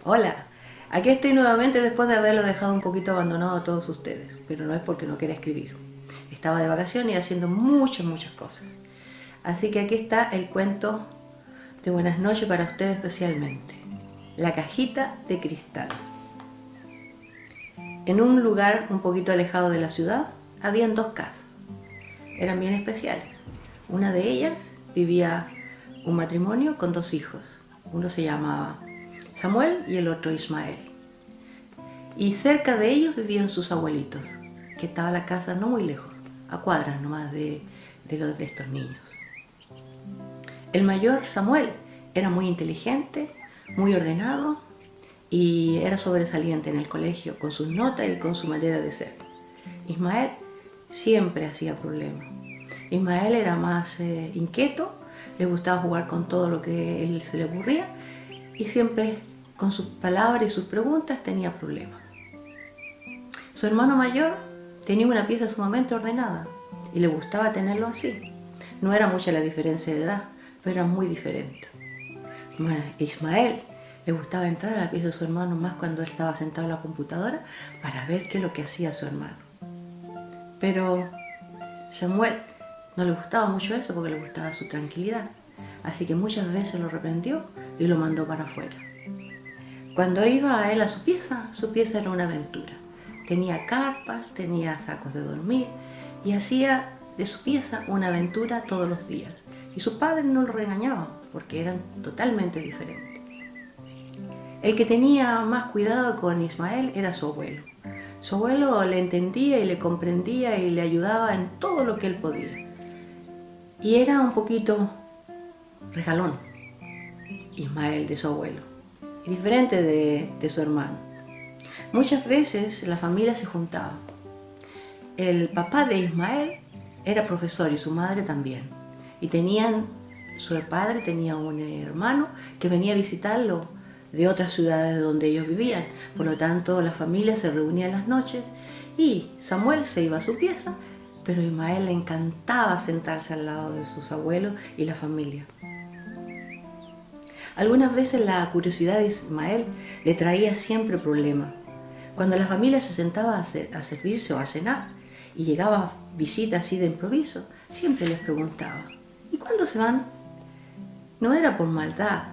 Hola, aquí estoy nuevamente después de haberlo dejado un poquito abandonado a todos ustedes, pero no es porque no quiera escribir. Estaba de vacaciones y haciendo muchas cosas. Así que aquí está el cuento de buenas noches para ustedes especialmente. La cajita de cristal. En un lugar un poquito alejado de la ciudad, habían dos casas. Eran bien especiales. Una de ellas vivía un matrimonio con dos hijos. Uno se llamaba Samuel y el otro Ismael. Y cerca de ellos vivían sus abuelitos, que estaba la casa no muy lejos, a cuadras nomás de los de estos niños. El mayor, Samuel, era muy inteligente, muy ordenado y era sobresaliente en el colegio con sus notas y con su manera de ser. Ismael siempre hacía problemas. Ismael era más inquieto, le gustaba jugar con todo lo que él se le ocurría y siempre con sus palabras y sus preguntas tenía problemas. Su hermano mayor tenía una pieza sumamente ordenada y le gustaba tenerlo así. No era mucha la diferencia de edad, pero era muy diferente. Ismael le gustaba entrar a la pieza de su hermano más cuando él estaba sentado en la computadora para ver qué es lo que hacía su hermano. Pero Samuel no le gustaba mucho eso porque le gustaba su tranquilidad, así que muchas veces lo reprendió y lo mandó para afuera. Cuando iba a él a su pieza era una aventura. Tenía carpas, tenía sacos de dormir y hacía de su pieza una aventura todos los días. Y sus padres no lo regañaban porque eran totalmente diferentes. El que tenía más cuidado con Ismael era su abuelo. Su abuelo le entendía y le comprendía y le ayudaba en todo lo que él podía. Y era un poquito regalón, Ismael, de su abuelo, y diferente de su hermano. Muchas veces la familia se juntaba. El papá de Ismael era profesor y su madre también. Y su padre tenía un hermano que venía a visitarlo de otras ciudades donde ellos vivían. Por lo tanto, la familia se reunía en las noches y Samuel se iba a su pieza, pero a Ismael le encantaba sentarse al lado de sus abuelos y la familia. Algunas veces la curiosidad de Ismael le traía siempre problemas. Cuando la familia se sentaba a servirse o a cenar y llegaba visita así de improviso, siempre les preguntaba: ¿y cuándo se van? No era por maldad.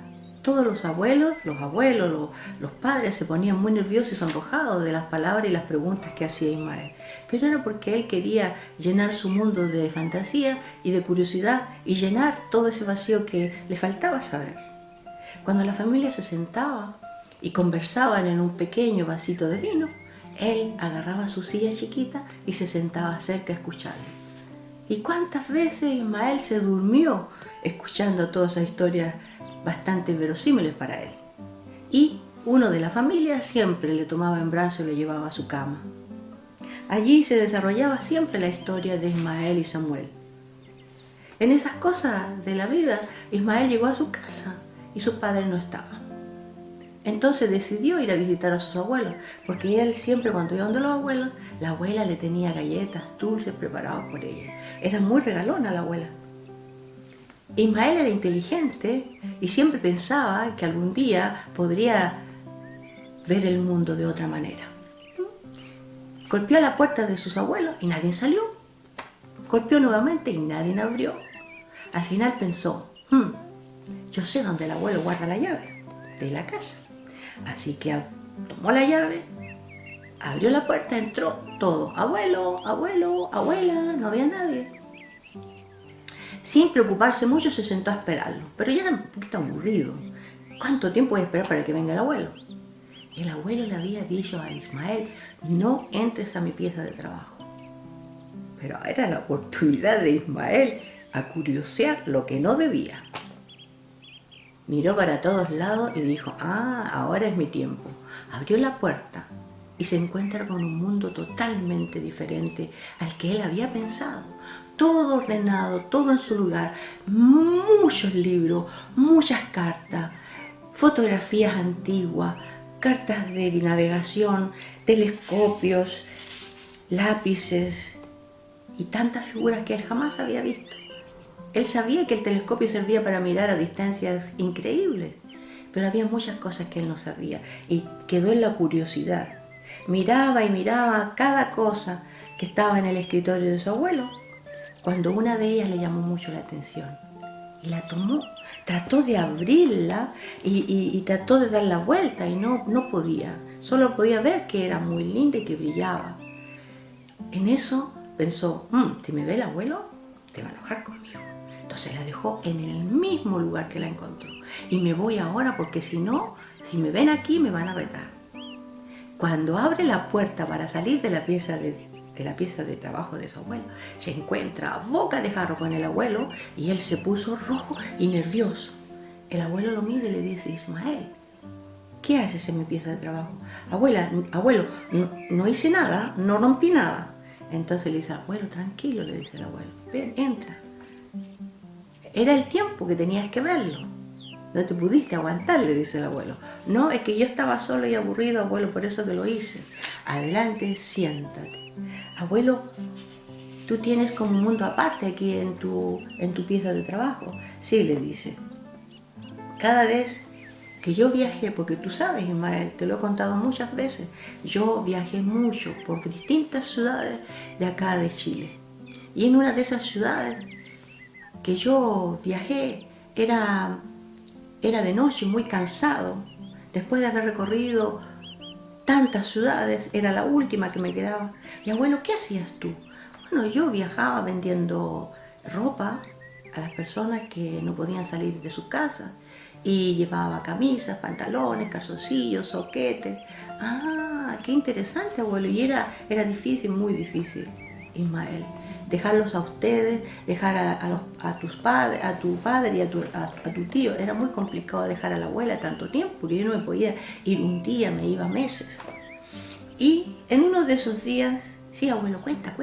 Todos los abuelos, los padres se ponían muy nerviosos y sonrojados de las palabras y las preguntas que hacía Ismael. Pero era porque él quería llenar su mundo de fantasía y de curiosidad y llenar todo ese vacío que le faltaba saber. Cuando la familia se sentaba y conversaban en un pequeño vasito de vino, él agarraba su silla chiquita y se sentaba cerca a escucharlo. ¿Y cuántas veces Ismael se durmió escuchando todas esas historias bastante verosímiles para él? Y uno de la familia siempre le tomaba en brazos y le llevaba a su cama. Allí se desarrollaba siempre la historia de Ismael y Samuel. En esas cosas de la vida, Ismael llegó a su casa y sus padres no estaban. Entonces decidió ir a visitar a sus abuelos, porque él siempre cuando iba donde los abuelos, la abuela le tenía galletas dulces preparadas por ella. Era muy regalona la abuela. Ismael era inteligente y siempre pensaba que algún día podría ver el mundo de otra manera. Golpeó a la puerta de sus abuelos y nadie salió. Golpeó nuevamente y nadie abrió. Al final pensó: yo sé dónde el abuelo guarda la llave de la casa. Así que tomó la llave, abrió la puerta, entró todo. Abuelo, abuela, no había nadie. Sin preocuparse mucho se sentó a esperarlo, pero ya era un poquito aburrido. ¿Cuánto tiempo voy a esperar para que venga el abuelo? El abuelo le había dicho a Ismael: no entres a mi pieza de trabajo. Pero era la oportunidad de Ismael a curiosear lo que no debía. Miró para todos lados y dijo: ahora es mi tiempo. Abrió la puerta y se encuentra con un mundo totalmente diferente al que él había pensado. Todo ordenado, todo en su lugar, muchos libros, muchas cartas, fotografías antiguas, cartas de navegación, telescopios, lápices y tantas figuras que él jamás había visto. Él sabía que el telescopio servía para mirar a distancias increíbles, pero había muchas cosas que él no sabía y quedó en la curiosidad. Miraba y miraba cada cosa que estaba en el escritorio de su abuelo, cuando una de ellas le llamó mucho la atención y la tomó. Trató de abrirla y trató de dar la vuelta y no podía. Solo podía ver que era muy linda y que brillaba. En eso pensó, si me ve el abuelo, te va a enojar conmigo. Entonces la dejó en el mismo lugar que la encontró. Y me voy ahora porque si no, si me ven aquí me van a retar. Cuando abre la puerta para salir de la pieza de trabajo de su abuelo, se encuentra a boca de jarro con el abuelo y él se puso rojo y nervioso. El abuelo lo mira y le dice, Ismael, ¿qué haces en mi pieza de trabajo? Abuelo, no hice nada, no rompí nada. Entonces le dice, abuelo, tranquilo, le dice el abuelo, ven, entra. Era el tiempo que tenías que verlo. No te pudiste aguantar, le dice el abuelo. No, es que yo estaba solo y aburrido, abuelo, por eso que lo hice. Adelante, siéntate. Abuelo, tú tienes como un mundo aparte aquí en tu pieza de trabajo. Sí, le dice. Cada vez que yo viajé, porque tú sabes, Ismael, te lo he contado muchas veces, yo viajé mucho por distintas ciudades de acá de Chile. Y en una de esas ciudades que yo viajé era de noche, muy cansado. Después de haber recorrido tantas ciudades, era la última que me quedaba. Y abuelo, ¿qué hacías tú? Bueno, yo viajaba vendiendo ropa a las personas que no podían salir de sus casas. Y llevaba camisas, pantalones, calzoncillos, soquetes. Ah, qué interesante, abuelo. Y era difícil, muy difícil, Ismael. Dejarlos a ustedes, dejar a tu padre y a tu tío. Era muy complicado dejar a la abuela tanto tiempo, porque yo no me podía ir un día, me iba meses. Y en uno de esos días, sí, abuelo, cuenta.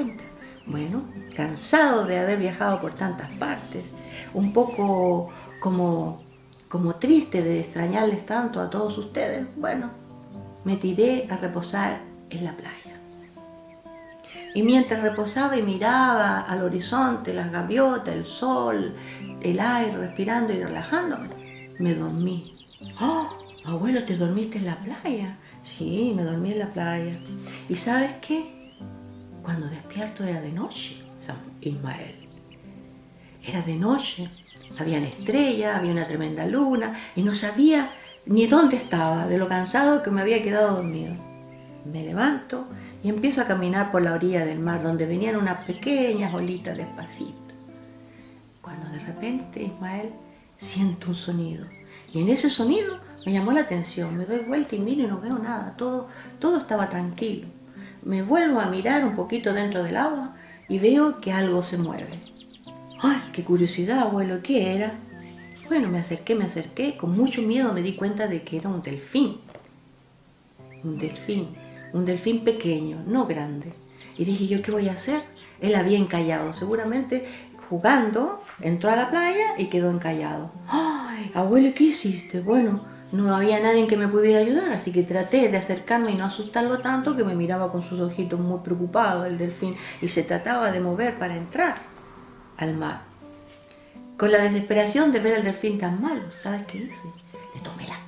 Bueno, cansado de haber viajado por tantas partes, un poco como triste de extrañarles tanto a todos ustedes, bueno, me tiré a reposar en la playa. Y mientras reposaba y miraba al horizonte, las gaviotas, el sol, el aire, respirando y relajándome, me dormí. ¡Oh! Abuelo, ¿te dormiste en la playa? Sí, me dormí en la playa. ¿Y sabes qué? Cuando despierto era de noche, Ismael. Era de noche, habían estrellas, había una tremenda luna y no sabía ni dónde estaba, de lo cansado que me había quedado dormido. Me levanto y empiezo a caminar por la orilla del mar, donde venían unas pequeñas olitas despacito. Cuando de repente, Ismael, siento un sonido. Y en ese sonido me llamó la atención. Me doy vuelta y miro y no veo nada. Todo estaba tranquilo. Me vuelvo a mirar un poquito dentro del agua y veo que algo se mueve. ¡Ay, qué curiosidad, abuelo! ¿Qué era? Bueno, me acerqué. Con mucho miedo me di cuenta de que era un delfín. Un delfín pequeño, no grande. Y dije, ¿yo qué voy a hacer? Él había encallado, seguramente jugando, entró a la playa y quedó encallado. ¡Ay, abuelo, qué hiciste! Bueno, no había nadie que me pudiera ayudar, así que traté de acercarme y no asustarlo tanto, que me miraba con sus ojitos muy preocupado el delfín y se trataba de mover para entrar al mar. Con la desesperación de ver al delfín tan malo, ¿sabes qué hice? Le tomé la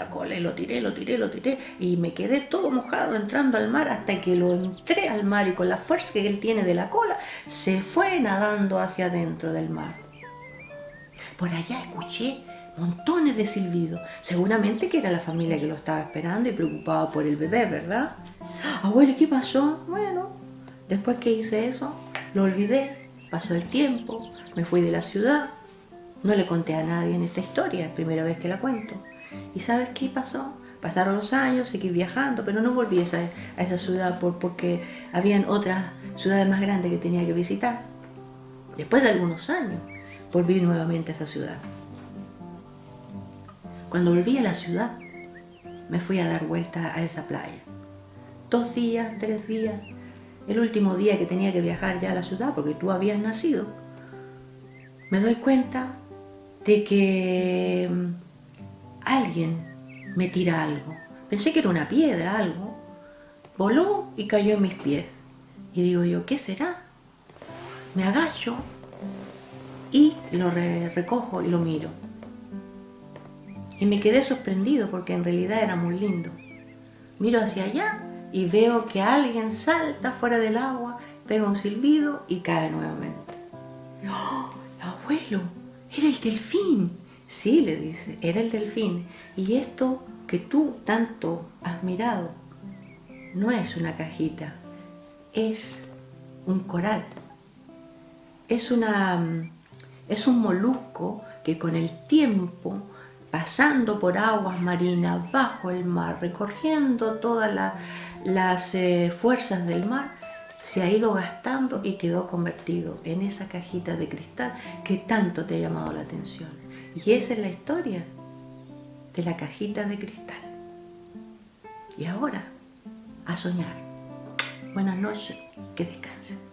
cola y lo tiré y me quedé todo mojado entrando al mar hasta que lo entré al mar y con la fuerza que él tiene de la cola se fue nadando hacia adentro del mar. Por allá escuché montones de silbidos, seguramente que era la familia que lo estaba esperando y preocupada por el bebé, ¿verdad? Abuelo, ¿qué pasó? Bueno, después que hice eso, lo olvidé, pasó el tiempo, me fui de la ciudad, no le conté a nadie en esta historia, es la primera vez que la cuento. ¿Y sabes qué pasó? Pasaron los años, seguí viajando, pero no volví a esa ciudad porque habían otras ciudades más grandes que tenía que visitar. Después de algunos años, volví nuevamente a esa ciudad. Cuando volví a la ciudad, me fui a dar vuelta a esa playa. 2 días, 3 días, el último día que tenía que viajar ya a la ciudad, porque tú habías nacido, me doy cuenta de que alguien me tira algo. Pensé que era una piedra, algo. Voló y cayó en mis pies. Y digo yo, ¿qué será? Me agacho y lo recojo y lo miro. Y me quedé sorprendido porque en realidad era muy lindo. Miro hacia allá y veo que alguien salta fuera del agua, pega un silbido y cae nuevamente. ¡Oh, abuelo! ¡Era el delfín! Sí, le dice, era el delfín. Y esto que tú tanto has mirado no es una cajita, es un coral. Es un molusco que con el tiempo, pasando por aguas marinas, bajo el mar, recorriendo todas las fuerzas del mar, se ha ido gastando y quedó convertido en esa cajita de cristal que tanto te ha llamado la atención. Y esa es la historia de la cajita de cristal. Y ahora, a soñar. Buenas noches, que descansen.